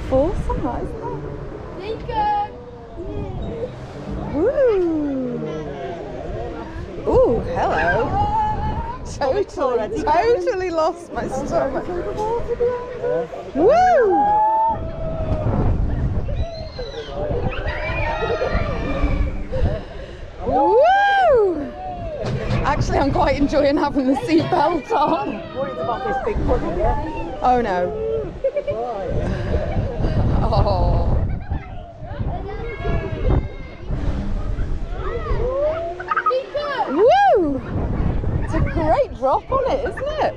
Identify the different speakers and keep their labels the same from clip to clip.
Speaker 1: full size.
Speaker 2: Nico!
Speaker 1: Woo! Ooh, hello. Totally lost my stomach. Woo! Woo! Actually, I'm quite enjoying having the seatbelt on.
Speaker 3: I'm worried about this big puddle here.
Speaker 1: Oh no. Oh. Woo! It's a great drop on it, isn't it?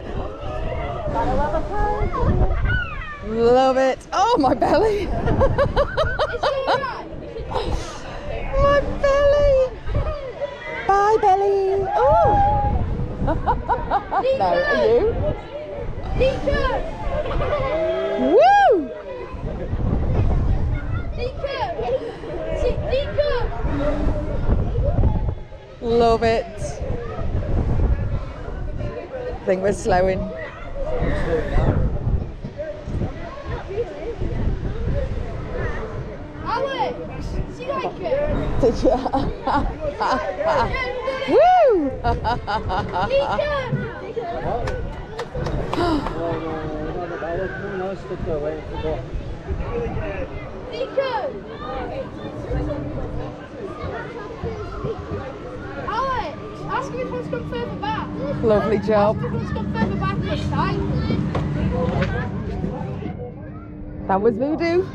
Speaker 1: Love it. Oh, my belly. My belly. Bye, belly. Oh. No, are you? Woo! Love it. I think we're slowing.
Speaker 2: Alex, see like it?
Speaker 1: Did you? Woo!
Speaker 2: Alex, ask him if he wants to come further back.
Speaker 1: Lovely job.
Speaker 2: Ask him if he wants to come further back this time.
Speaker 1: That was Voodoo.